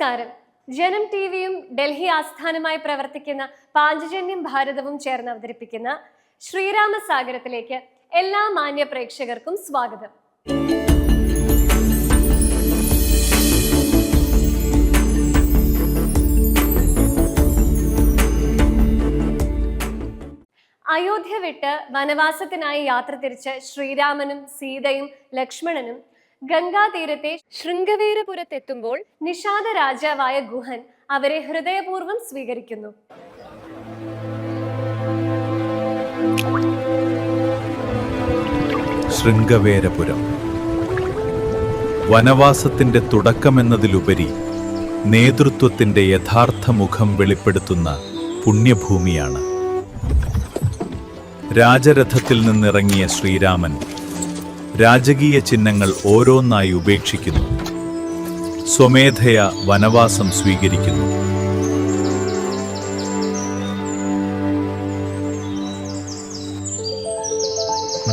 നമസ്കാരം. ജനം ടിവിയും ഡൽഹി ആസ്ഥാനമായി പ്രവർത്തിക്കുന്ന പാഞ്ചജന്യം ഭാരതവും ചേർന്ന് അവതരിപ്പിക്കുന്ന ശ്രീരാമസാഗരത്തിലേക്ക് എല്ലാ മാന്യ പ്രേക്ഷകർക്കും സ്വാഗതം. അയോധ്യ വിട്ട് വനവാസത്തിനായി യാത്ര തിരിച്ച ശ്രീരാമനും സീതയും ലക്ഷ്മണനും ഗംഗാതീരത്തെ ശൃംഗവീരപുരത്തെത്തുമ്പോൾ നിഷാദ രാജാവായ ഗുഹൻ അവരെ ഹൃദയപൂർവ്വം സ്വീകരിക്കുന്നു. ശൃംഗവേരപുരം വനവാസത്തിന്റെ തുടക്കമെന്നതിലുപരി നേതൃത്വത്തിന്റെ യഥാർത്ഥ മുഖം വെളിപ്പെടുത്തുന്ന പുണ്യഭൂമിയാണ്. രാജരഥത്തിൽ നിന്നിറങ്ങിയ ശ്രീരാമൻ രാജകീയ ചിഹ്നങ്ങൾ ഓരോന്നായി ഉപേക്ഷിക്കുന്നു. സ്വമേധയാ വനവാസം സ്വീകരിക്കുന്നു.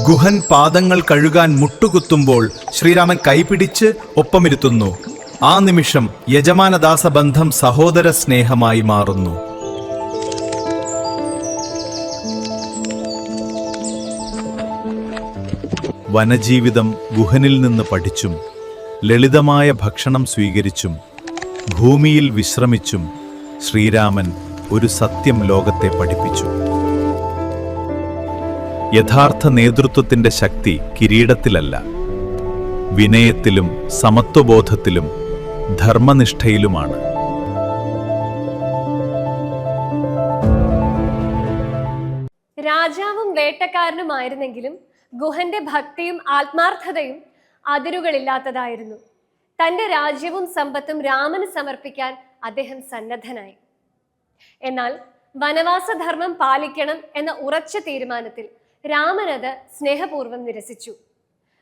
ഗുഹൻ പാദങ്ങൾ കഴുകാൻ മുട്ടുകുത്തുമ്പോൾ ശ്രീരാമൻ കൈപിടിച്ച് ഒപ്പമിരുത്തുന്നു. ആ നിമിഷം യജമാനദാസബന്ധം സഹോദര സ്നേഹമായി മാറുന്നു. വനജീവിതം ഗുഹനിൽ നിന്ന് പഠിച്ചും ലളിതമായ ഭക്ഷണം സ്വീകരിച്ചും ഭൂമിയിൽ വിശ്രമിച്ചും ശ്രീരാമൻ ഒരു സത്യം ലോകത്തെ പഠിപ്പിച്ചു. യഥാർത്ഥ നേതൃത്വത്തിന്റെ ശക്തി കിരീടത്തിലല്ല, വിനയത്തിലും സമത്വബോധത്തിലും ധർമ്മനിഷ്ഠയിലുമാണ്. രാജാവും വേട്ടക്കാരനുമായിരുന്നെങ്കിലും ഗുഹന്റെ ഭക്തിയും ആത്മാർത്ഥതയും അതിരുകളില്ലാത്തതായിരുന്നു. തന്റെ രാജ്യവും സമ്പത്തും രാമന് സമർപ്പിക്കാൻ അദ്ദേഹം സന്നദ്ധനായി. എന്നാൽ വനവാസധർമ്മം പാലിക്കണം എന്ന ഉറച്ച തീരുമാനത്തിൽ രാമൻ അത് സ്നേഹപൂർവ്വം നിരസിച്ചു.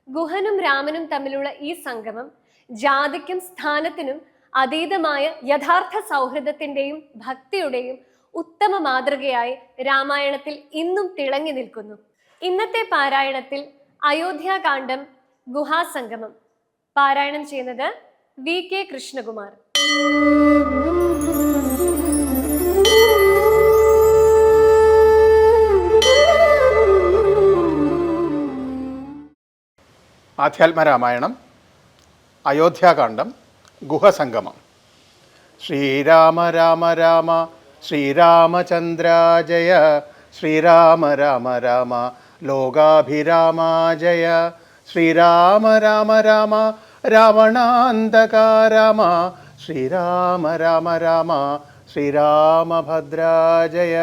ഗുഹനും രാമനും തമ്മിലുള്ള ഈ സംഗമം ജാതിക്കും സ്ഥാനത്തിനും അതീതമായ യഥാർത്ഥ സൗഹൃദത്തിന്റെയും ഭക്തിയുടെയും ഉത്തമ മാതൃകയായി രാമായണത്തിൽ ഇന്നും തിളങ്ങി നിൽക്കുന്നു. ഇന്നത്തെ പാരായണത്തിൽ അയോധ്യാകാന്ഡം ഗുഹാസംഗമം പാരായണം ചെയ്യുന്നത് VK കൃഷ്ണകുമാർ. ആധ്യാത്മരാമായണം അയോധ്യാകാന്ഡം ഗുഹസംഗമം. ശ്രീരാമ രാമ രാമ ശ്രീരാമചന്ദ്ര ജയ, ശ്രീരാമ രാമ രാമ ലോകാഭിരാമ ജയ, ശ്രീരാമ രാമ രാമ രാവണാന്തക രാമ, ശ്രീരാമ രാമ രാമ ശ്രീരാമഭദ്ര ജയ.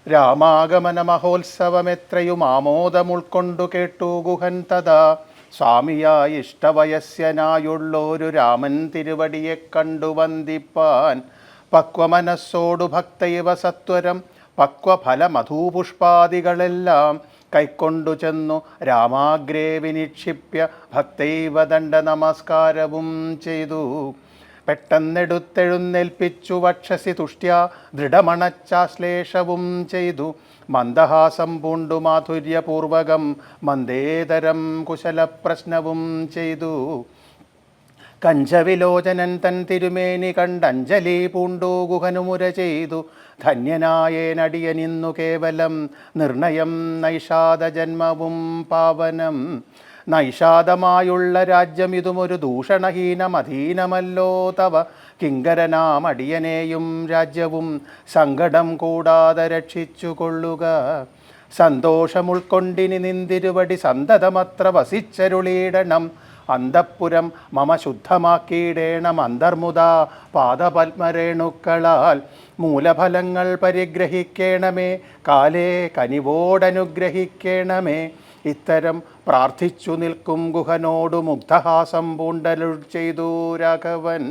രാമാഗമന മഹോത്സവമെത്രയും ആമോദമുൾക്കൊണ്ടു കേട്ടു ഗുഹൻ തഥാ. സ്വാമിയായി ഇഷ്ടവയസ്യനായുള്ളൊരു രാമൻ തിരുവടിയെ കണ്ടു വന്ദിപ്പാൻ പക്വമനസ്സോടു ഭക്തൈവ സത്വരം പക്വഫല മധുപുഷ്പാദികളെല്ലാം കൈക്കൊണ്ടു ചെന്നു രാമാഗ്രേ വിനിക്ഷിപ്യ ഭക്തൈവ ദണ്ഡ നമസ്കാരവും ചെയ്തു. പെട്ടെന്നെടുത്തെഴുന്നേൽപ്പിച്ചു വക്ഷസി തുഷ്ട്യാ ദൃഢമണച്ചാശ്ലേഷവും ചെയ്തു. മന്ദഹാസം പൂണ്ടു മാധുര്യപൂർവകം മന്ദേതരം കുശലപ്രശ്നവും ചെയ്തു. കഞ്ചവിലോചനൻ തൻ തിരുമേനി കണ്ടഞ്ജലി പൂണ്ടു ഗുഹനുമുര ചെയ്തു. ധന്യനായേനടിയനിന്നു കേവലം നിർണയം നൈഷാദ ജന്മവും പാവനം. നൈഷാദമായുള്ള രാജ്യം ഇതുമൊരു ദൂഷണഹീനമധീനമല്ലോ തവ. കിങ്കരനാം അടിയനെയും രാജ്യവും സങ്കടം കൂടാതെ രക്ഷിച്ചുകൊള്ളുക. സന്തോഷമുൾക്കൊണ്ടിനി നിന്തിരുവടി സന്തതമത്ര വസിച്ചരുളീടണം. അന്തഃപുരം മമ ശുദ്ധമാക്കിയിടേണം അന്തർമുദാ പാദപത്മരേണുക്കളാൽ. മൂലഫലങ്ങൾ പരിഗ്രഹിക്കേണമേ, കാലേ കനിവോടനുഗ്രഹിക്കേണമേ. ഇത്തരം പ്രാർത്ഥിച്ചു നിൽക്കും ഗുഹനോടു മുഗ്ധഹാസം പൂണ്ടരുൾ ചെയ്തു രാഘവൻ.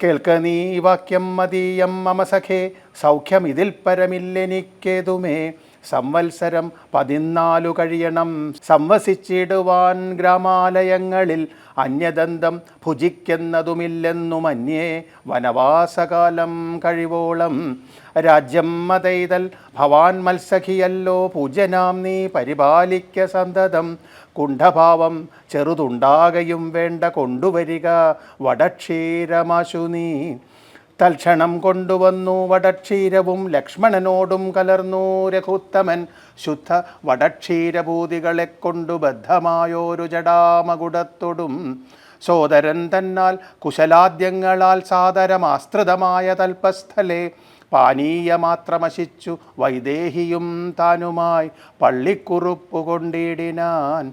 കേൾക്ക നീ വാക്യം മതീയം മമ സഖേ, സൗഖ്യം ഇതിൽ പരമില്ലെനിക്കേതുമേ. സംവത്സരം 14 കഴിയണം സംവസിച്ചിടുവാൻ ഗ്രാമാലയങ്ങളിൽ. അന്യദന്തം ഭുജിക്കുന്നതുമില്ലെന്നും അന്യേ വനവാസകാലം കഴിവോളം. രാജ്യം മതൈതൽ ഭവാൻ മത്സഖിയല്ലോ പൂജ്യനാം നീ പരിപാലിക്ക സന്തതം. കുണ്ഠഭാവം ചെറുതുണ്ടാകയും വേണ്ട കൊണ്ടുവരിക വടക്ഷീരമാശു നീ. തൽക്ഷണം കൊണ്ടുവന്നു വടക്ഷീരവും ലക്ഷ്മണനോടും കലർന്നു രഘുത്തമൻ. ശുദ്ധ വടക്ഷീരഭൂതികളെ കൊണ്ടു ബദ്ധമായോരു ജടാമകുടത്തൊടും. സോദരൻ തന്നാൽ കുശലാദ്യങ്ങളാൽ സാദരമാസ്തൃതമായ തൽപ്പസ്ഥലെ പാനീയമാത്രമശിച്ചു വൈദേഹിയും താനുമായി പള്ളിക്കുറുപ്പു കൊണ്ടിടിനാൻ.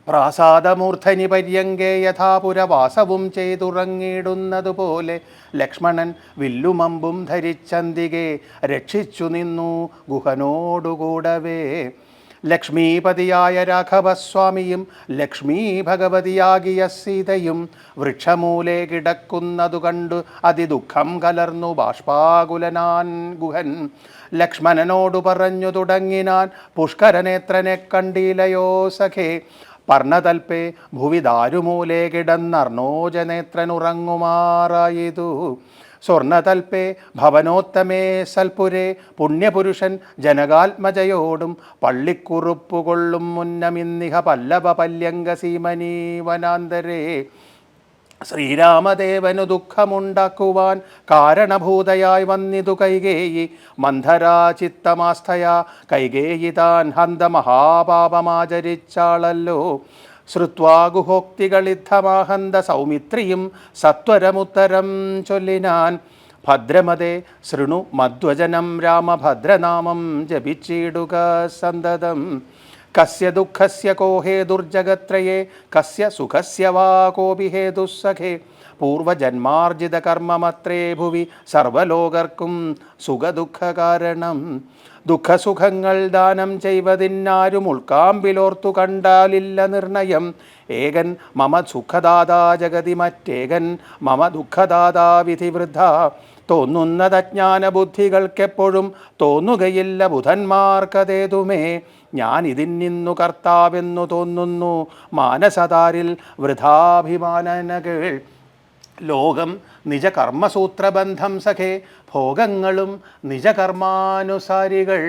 പ്രാസാദമൂർധനി പര്യങ്കേ യഥാപുരവാസവും ചെയ്തുറങ്ങിയിടുന്നതുപോലെ ലക്ഷ്മണൻ വില്ലുമമ്പും ധരിച്ചന്തികെ രക്ഷിച്ചു നിന്നു ഗുഹനോടുകൂടവേ. ലക്ഷ്മീപതിയായ രാഘവസ്വാമിയും ലക്ഷ്മീ ഭഗവതിയാകിയ സീതയും വൃക്ഷമൂലെ കിടക്കുന്നതു കണ്ടു അതിദുഃഖം കലർന്നു ബാഷ്പാകുലനാൻ ഗുഹൻ. ലക്ഷ്മണനോടു പറഞ്ഞു തുടങ്ങിനാൻ, പുഷ്കരനേത്രനെ കണ്ടിലയോ സഖേ. പർണതൽപേ ഭുവി ദാരുമൂലേ കിടന്നർണോജനേത്രനുറങ്ങുമാറായതു. സ്വർണതൽപേ ഭവനോത്തമേ സൽപുരേ പുണ്യപുരുഷൻ ജനകാത്മജയോടും പള്ളിക്കുറുപ്പുകൊള്ളും മുന്നമിന്നിഹ പല്ലവ പല്യങ്ക സീമനീ വനാന്തരേ. ശ്രീരാമദേവനു ദുഃഖമുണ്ടാക്കുവാൻ കാരണഭൂതയായി വന്നിതു കൈകേയി. മന്ധരാചിത്തമാസ്ഥയാ കൈകേയി താൻ ഹന്ത മഹാപാപമാചരിച്ചാളല്ലോ. ശ്രുത്വാ ഗുഹോക്തികളിദ്ധമാഹന്ത സൗമിത്രിയും സത്വരമുത്തരം ചൊല്ലിനാൻ. ഭദ്രമതേ ശൃണു മധ്വജനം രാമഭദ്രനാമം ജപിച്ചിടുക സന്തതം. കസ്യ ദുഃഖസ്യ കോ ഹേതുർജഗത്രയേ കസ്യ സുഖസ്യ വാ കോപി ഹേതുസ്സഖേ. പൂർവജന്മാർജിത കർമ്മമത്രേ ഭുവി സർവലോകർക്കും സുഖദുഃഖകാരണം. ദുഃഖസുഖങ്ങൾ ദാനം ചെയ്വതിന്നാരും ഉൾക്കാമ്പിലോർത്തു കണ്ടാലില്ല നിർണയം. ഏകൻ മമ സുഖദാതാ ജഗതി മറ്റേകൻ മമ ദുഃഖദാതാ വിധിവൃദ്ധ. തോന്നുന്നതജ്ഞാന ബുദ്ധികൾക്കെപ്പോഴും തോന്നുകയില്ല ബുധന്മാർക്കതേതുമേ. ഞാൻ ഇതിന്നു കർത്താവെന്നു തോന്നുന്നു മാനസതാരിൽ വൃഥാഭിമാനനകൾ. ലോകം നിജകർമ്മസൂത്രബന്ധം സഖേ ഭോഗങ്ങളും നിജകർമാനുസാരികൾ.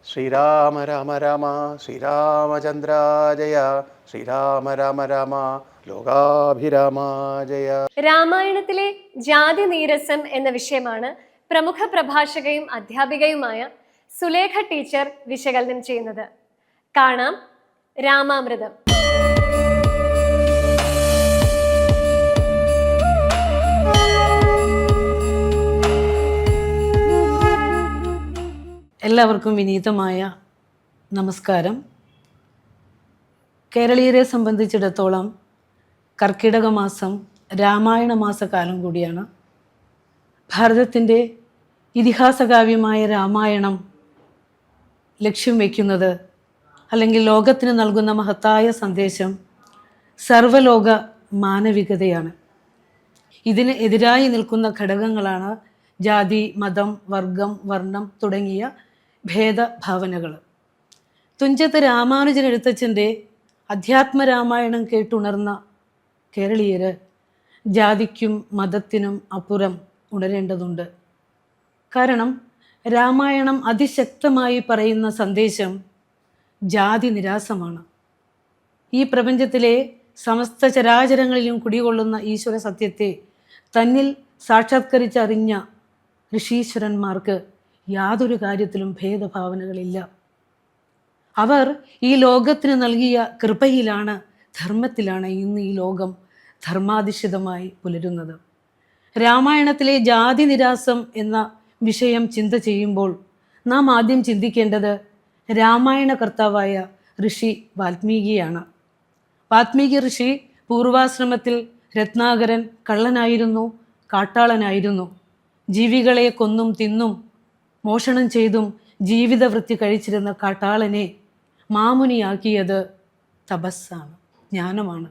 ശ്രീരാമ രാമ രാമ ശ്രീരാമചന്ദ്ര ജയ. ശ്രീരാമ രാമ രാമ ലോകാഭിരാമ ജയ. രാമായണത്തിലെ ജാതി നീരസം എന്ന വിഷയമാണ് പ്രമുഖ പ്രഭാഷകയും അധ്യാപികയുമായ സുലേഖ ടീച്ചർ വിശകലനം ചെയ്യുന്നത്. കാണാം രാമാമൃതം. എല്ലാവർക്കും വിനീതമായ നമസ്കാരം. കേരളീയരെ സംബന്ധിച്ചിടത്തോളം കർക്കിടക മാസം രാമായണ മാസകാലം കൂടിയാണ്. ഭാരതത്തിൻ്റെ ഇതിഹാസകാവ്യമായ രാമായണം ലക്ഷ്യം വയ്ക്കുന്നത്, അല്ലെങ്കിൽ ലോകത്തിന് നൽകുന്ന മഹത്തായ സന്ദേശം സർവലോക മാനവികതയാണ്. ഇതിന് എതിരായി നിൽക്കുന്ന ഘടകങ്ങളാണ് ജാതി, മതം, വർഗം, വർണ്ണം തുടങ്ങിയ ഭേദഭാവനകൾ. തുഞ്ചത്ത് രാമാനുജൻ എഴുത്തച്ഛൻ്റെ അധ്യാത്മരാമായണം കേട്ടുണർന്ന കേരളീയർ ജാതിക്കും മതത്തിനും അപ്പുറം ഉണരേണ്ടതുണ്ട്. കാരണം രാമായണം അതിശക്തമായി പറയുന്ന സന്ദേശം ജാതി നിരാസമാണ്. ഈ പ്രപഞ്ചത്തിലെ സമസ്ത ചരാചരങ്ങളിലും കുടികൊള്ളുന്ന ഈശ്വര സത്യത്തെ തന്നിൽ സാക്ഷാത്കരിച്ചറിഞ്ഞ ഋഷീശ്വരന്മാർക്ക് യാതൊരു കാര്യത്തിലും ഭേദഭാവനകളില്ല. അവർ ഈ ലോകത്തിന് നൽകിയ കൃപയിലാണ്, ധർമ്മത്തിലാണ് ഇന്ന് ഈ ലോകം ധർമാധിഷ്ഠിതമായി പുലരുന്നത്. രാമായണത്തിലെ ജാതി നിരാസം എന്ന വിഷയം ചിന്ത ചെയ്യുമ്പോൾ നാം ആദ്യം ചിന്തിക്കേണ്ടത് രാമായണ കർത്താവായ ഋഷി വാൽമീകിയാണ്. വാൽമീകി ഋഷി പൂർവാശ്രമത്തിൽ രത്നാകരൻ കള്ളനായിരുന്നു, കാട്ടാളനായിരുന്നു. ജീവികളെ കൊന്നും തിന്നും മോഷണം ചെയ്തും ജീവിതവൃത്തി കഴിച്ചിരുന്ന കാട്ടാളനെ മാമുനിയാക്കിയത് തപസ്സാണ്, ജ്ഞാനമാണ്.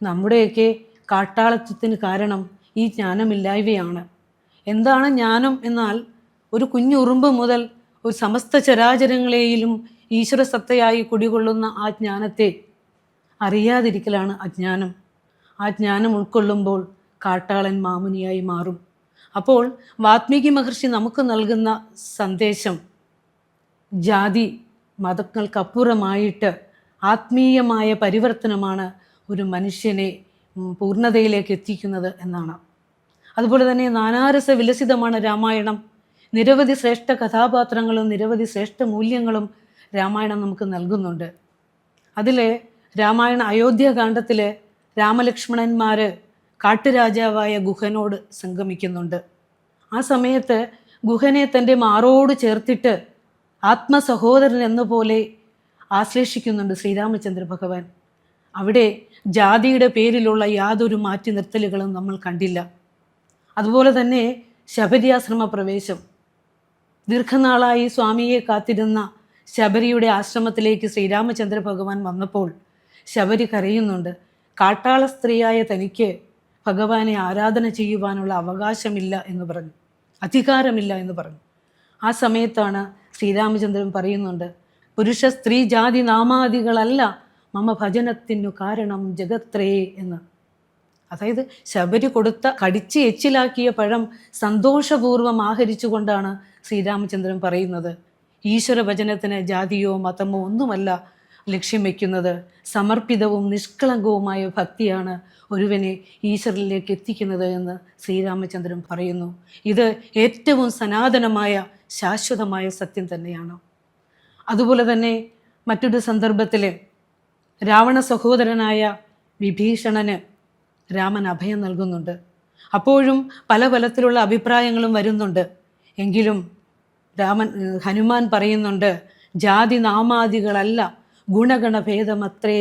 നമ്മുടെയൊക്കെ കാട്ടാളത്വത്തിന് കാരണം ഈ ജ്ഞാനമില്ലായ്മയാണ്. എന്താണ് ജ്ഞാനം എന്നാൽ ഒരു കുഞ്ഞുറുമ്പ് മുതൽ ഒരു സമസ്ത ചരാചരങ്ങളെയും ഈശ്വര സത്തയായി കുടികൊള്ളുന്ന ആ ജ്ഞാനത്തെ അറിയാതിരിക്കലാണ് അജ്ഞാനം. ആ ജ്ഞാനം ഉൾക്കൊള്ളുമ്പോൾ കാട്ടാളൻ മാമുനിയായി മാറും. അപ്പോൾ വാത്മീകി മഹർഷി നമുക്ക് നൽകുന്ന സന്ദേശം ജാതി മതങ്ങൾക്കപ്പുറമായിട്ട് ആത്മീയമായ പരിവർത്തനമാണ് ഒരു മനുഷ്യനെ പൂർണ്ണതയിലേക്ക് എത്തിക്കുന്നത് എന്നാണ്. അതുപോലെ തന്നെ നാനാരസ വിലസിതമാണ് രാമായണം. നിരവധി ശ്രേഷ്ഠ കഥാപാത്രങ്ങളും നിരവധി ശ്രേഷ്ഠ മൂല്യങ്ങളും രാമായണം നമുക്ക് നൽകുന്നുണ്ട്. അതിൽ രാമായണ അയോധ്യാകാന്ഡത്തിൽ രാമലക്ഷ്മണന്മാർ കാട്ടുരാജാവായ ഗുഹനോട് സംഗമിക്കുന്നുണ്ട്. ആ സമയത്ത് ഗുഹനെ തൻ്റെ മാറോട് ചേർത്തിട്ട് ആത്മസഹോദരൻ എന്ന പോലെ ആശ്ലേഷിക്കുന്നുണ്ട് ശ്രീരാമചന്ദ്ര ഭഗവാൻ. അവിടെ ജാതിയുടെ പേരിലുള്ള യാതൊരു മാറ്റി നിർത്തലുകളും നമ്മൾ കണ്ടില്ല. അതുപോലെ തന്നെ ശബരിയാശ്രമ പ്രവേശം, ദീർഘനാളായി സ്വാമിയെ കാത്തിരുന്ന ശബരിയുടെ ആശ്രമത്തിലേക്ക് ശ്രീരാമചന്ദ്ര ഭഗവാൻ വന്നപ്പോൾ ശബരി കരയുന്നുണ്ട്. കാട്ടാള സ്ത്രീയായ തനിക്ക് ഭഗവാനെ ആരാധന ചെയ്യുവാനുള്ള അവകാശമില്ല എന്ന് പറഞ്ഞു, അധികാരമില്ല എന്ന് പറഞ്ഞു. ആ സമയത്താണ് ശ്രീരാമചന്ദ്രൻ പറയുന്നുണ്ട്, പുരുഷ സ്ത്രീ ജാതി നാമാദികളല്ല മമ ഭജനത്തിനു കാരണം ജഗത്രേ എന്ന്. അതായത് ശബരി കൊടുത്ത കടിച്ച് എച്ചിലാക്കിയ പഴം സന്തോഷപൂർവ്വം ആഹരിച്ചുകൊണ്ടാണ് ശ്രീരാമചന്ദ്രൻ പറയുന്നത്, ഈശ്വര ഭജനത്തിന് ജാതിയോ മതമോ ഒന്നുമല്ല ലക്ഷ്യം വയ്ക്കുന്നത്. സമർപ്പിതവും നിഷ്കളങ്കവുമായ ഭക്തിയാണ് ഒരുവനെ ഈശ്വരനിലേക്ക് എത്തിക്കുന്നത് എന്ന് ശ്രീരാമചന്ദ്രൻ പറയുന്നു. ഇത് ഏറ്റവും സനാതനമായ ശാശ്വതമായ സത്യം തന്നെയാണ്. അതുപോലെ തന്നെ മറ്റൊരു സന്ദർഭത്തിൽ രാവണ സഹോദരനായ വിഭീഷണന് രാമൻ അഭയം നൽകുന്നുണ്ട്. അപ്പോഴും പല തരത്തിലുള്ള അഭിപ്രായങ്ങളും വരുന്നുണ്ട്. എങ്കിലും ഹനുമാൻ പറയുന്നുണ്ട്, ജാതി നാമാദികളല്ല ഗുണഗണഭേദമത്രേ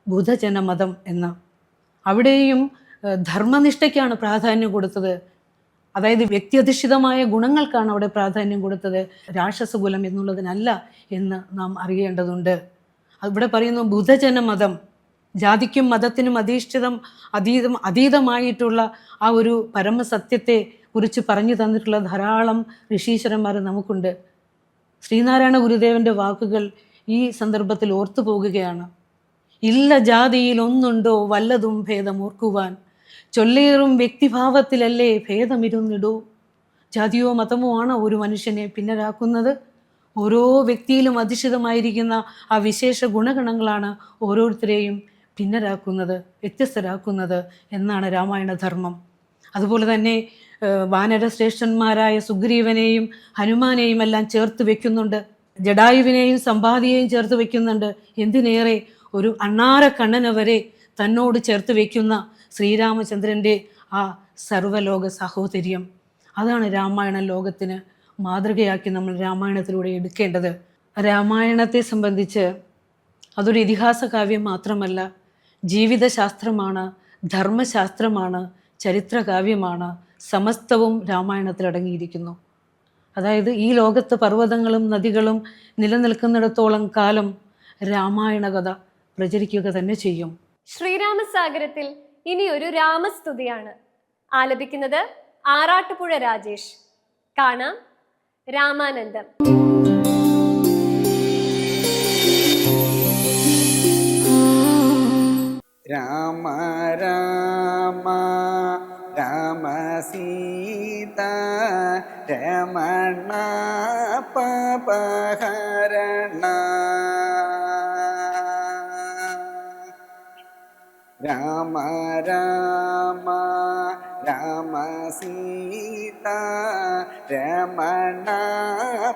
ബുധജനമതം എന്ന്. അവിടെയും ധർമ്മനിഷ്ഠയ്ക്കാണ് പ്രാധാന്യം കൊടുത്തത്. അതായത് വ്യക്തിയധിഷ്ഠിതമായ ഗുണങ്ങൾക്കാണ് അവിടെ പ്രാധാന്യം കൊടുത്തത്, രാക്ഷസകുലം എന്നുള്ളതിനല്ല എന്ന് നാം അറിയേണ്ടതുണ്ട്. അവിടെ പറയുന്നു ബുധജനമതം, ജാതിക്കും മതത്തിനും അതീതമായിട്ടുള്ള ആ ഒരു പരമസത്യത്തെ കുറിച്ച് പറഞ്ഞു തന്നിട്ടുള്ള ധാരാളം ഋഷീശ്വരന്മാർ നമുക്കുണ്ട്. ശ്രീനാരായണ ഗുരുദേവൻ്റെ വാക്കുകൾ ഈ സന്ദർഭത്തിൽ ഓർത്തു പോകുകയാണ്. ഇല്ല ജാതിയിൽ ഒന്നുണ്ടോ വല്ലതും ഭേദമോർക്കുവാൻ, ചൊല്ലേറും വ്യക്തിഭാവത്തിലല്ലേ ഭേദമിരുന്നിടൂ. ജാതിയോ മതമോ ആണ് ഒരു മനുഷ്യനെ ഭിന്നരാക്കുന്നത്. ഓരോ വ്യക്തിയിലും അധിഷ്ഠിതമായിരിക്കുന്ന ആ വിശേഷ ഗുണഗണങ്ങളാണ് ഓരോരുത്തരെയും ഭിന്നരാക്കുന്നത്, വ്യത്യസ്തരാക്കുന്നത് എന്നാണ് രാമായണ ധർമ്മം. അതുപോലെ തന്നെ വാനരശ്രേഷ്ഠന്മാരായ സുഗ്രീവനെയും ഹനുമാനെയും എല്ലാം ചേർത്ത് വെക്കുന്നുണ്ട്. ജഡായുവിനെയും സമ്പാദിയെയും ചേർത്ത് വെക്കുന്നുണ്ട്. എന്തിനേറെ ഒരു അണ്ണാരക്കണ്ണനെ വരെ തന്നോട് ചേർത്ത് വെക്കുന്ന ശ്രീരാമചന്ദ്രൻ്റെ ആ സർവലോക സാഹോദര്യം, അതാണ് രാമായണ ലോകത്തിന് മാതൃകയാക്കി നമ്മൾ രാമായണത്തിലൂടെ എടുക്കേണ്ടത്. രാമായണത്തെ സംബന്ധിച്ച് അതൊരു ഇതിഹാസ കാവ്യം മാത്രമല്ല, ജീവിതശാസ്ത്രമാണ്, ധർമ്മശാസ്ത്രമാണ്, ചരിത്രകാവ്യമാണ്. സമസ്തവും രാമായണത്തിൽ അടങ്ങിയിരിക്കുന്നു. അതായത് ഈ ലോകത്ത് പർവ്വതങ്ങളും നദികളും നിലനിൽക്കുന്നിടത്തോളം കാലം രാമായണ കഥ പ്രചരിക്കുക തന്നെ ചെയ്യും. ശ്രീരാമസാഗരത്തിൽ ഇനി ഒരു രാമസ്തുതിയാണ് ആലപിക്കുന്നത് ആറാട്ടുപുഴ രാജേഷ്. കാണാം രാമാനന്ദം. രാമ രാമ രാമ സീത രമണ പപഹരണ രാമ രാമ രാമ സീത രമണ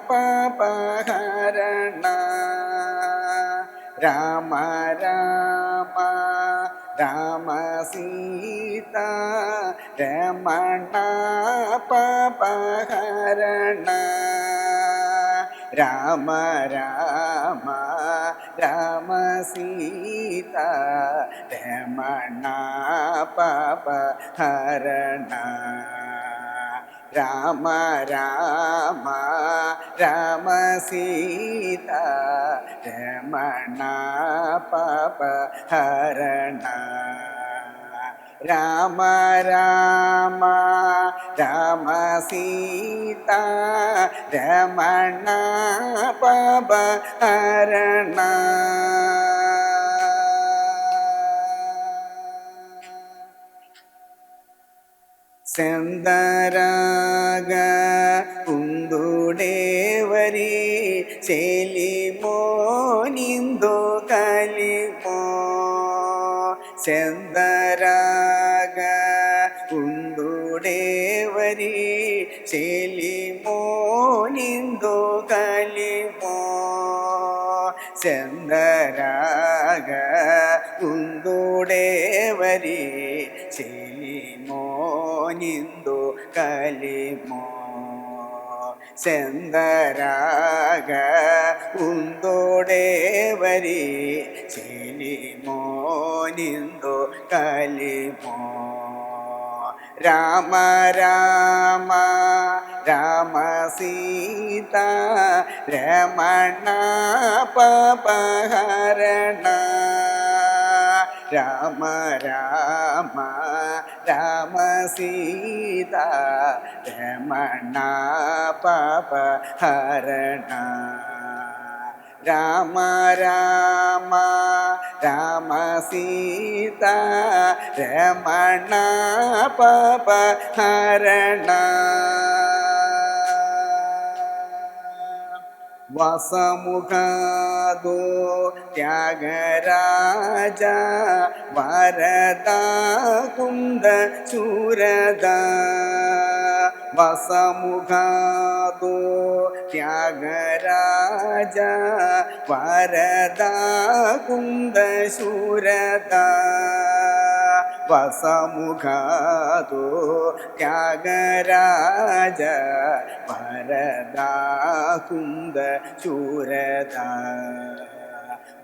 പപഹരണ രാമ രാമ രാമ സീത രമണ പപഹരണ രാമ രാമ രാമ സീത രമണ പപഹരണ രാമ രാമ രാമ സീത രമണ പപഹരണ രാമ രാമ രാമ സീത രമണ പാപഹരണ. സെന്തരാഗ കുന്തുടേവരി ചെലിമോ നിന്ദു കലിമോ. സെന്തരാഗ കുന്തുടേവരി ചെലിമോ നിന്ദു കലിമോ. സെന്തരാഗ കുന്തുടേവരി ചെലിമോ നിന്ദു കലിമോ. സെന്തരാഗ കുന്തുടേവരി ചെലിമോ നിന്ദു കലിമോ. രാമ രാമ രാമ സീത രമണ പാപഹരണ. രാമ രാമ രാമ സീത രമണ പാപഹരണ. രാമ രാമ രാമ സീത രമണ പാപഹരണ. വസമുഖാദോ ത്യാഗരാജ വരദ കുന്ദ ശൂരദ. വസമുഖാദോ ത്യാഗരാജ വരദ കുന്ദ ശൂരദ. വസമുഖാദോ ത്യാഗരാജ വരദ കുന്ദ ശൂരദ.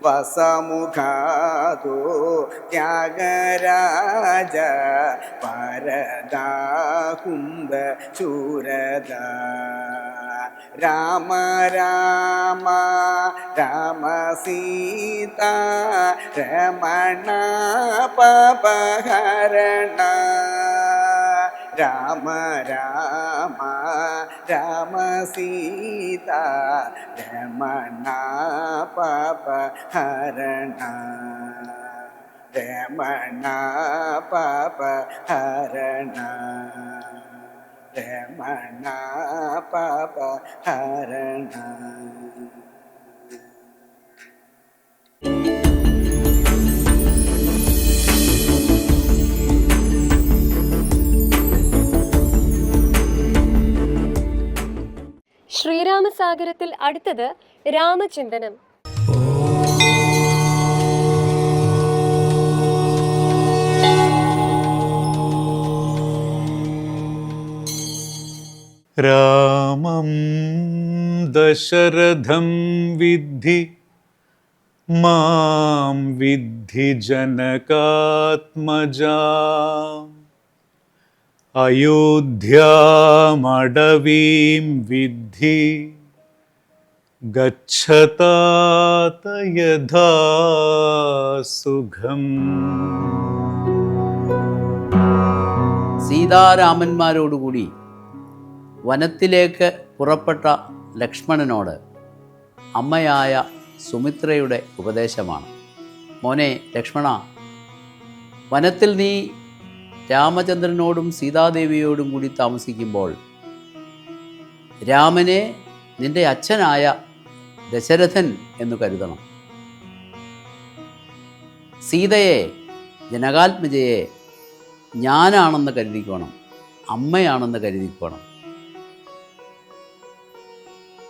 വസമുഖാദോ ത്യാഗരാജ വരദ കുന്ദ ശൂരദ. രാമ രാമ രാമ സീത രമണ പാപഹരണ. രാമ രാമ രാമ സീത രമണ പാപഹരണ. രമണ പാപഹരണ. രമണ പാപഹരണ. ശ്രീരാമസാഗരത്തിൽ അടുത്തത് രാമചിന്തനം. രാമം ദശരഥം വിദ്ധി മാം വിദ്ധി ജനകാത്മജാം. അയോധ്യാമടവീം വിദ്ധി ഗച്ഛതാത യഥാ സുഖം. സീതാരാമന്മാരോടുകൂടി വനത്തിലേക്ക് പുറപ്പെട്ട ലക്ഷ്മണനോട് അമ്മയായ സുമിത്രയുടെ ഉപദേശമാണ്. മോനെ ലക്ഷ്മണ, വനത്തിൽ നീ രാമചന്ദ്രനോടും സീതാദേവിയോടും കൂടി താമസിക്കുമ്പോൾ രാമനെ നിന്റെ അച്ഛനായ ദശരഥൻ എന്ന് കരുതണം. സീതയെ, ജനകാത്മജയെ ഞാനാണെന്ന് കരുതിക്കോണം, അമ്മയാണെന്ന് കരുതിക്കോണം.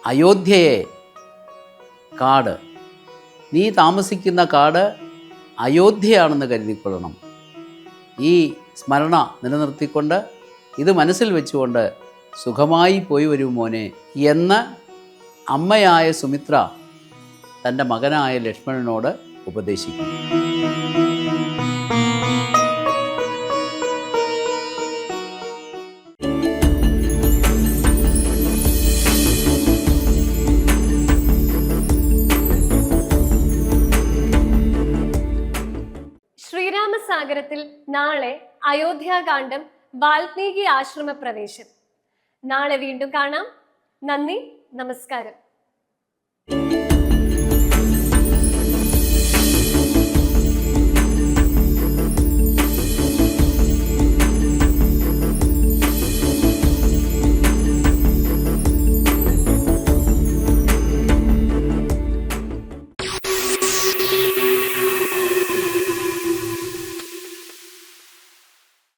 അയോധ്യയെ, കാട്, നീ താമസിക്കുന്ന കാട് അയോധ്യയാണെന്ന് കരുതിക്കൊള്ളണം. ഈ സ്മരണ നിലനിർത്തിക്കൊണ്ട് ഇത് മനസ്സിൽ വെച്ചുകൊണ്ട് സുഖമായി പോയി വരൂ മോനെ എന്ന് അമ്മയായ സുമിത്ര തൻ്റെ മകനായ ലക്ഷ്മണനോട് ഉപദേശിക്കും. ശ്രീരാമസാഗരത്തിൽ നാളെ അയോധ്യാകാന്ഡം വാൽമീകി ആശ്രമ പ്രവേശം. നാളെ വീണ്ടും കാണാം. നന്ദി, നമസ്കാരം.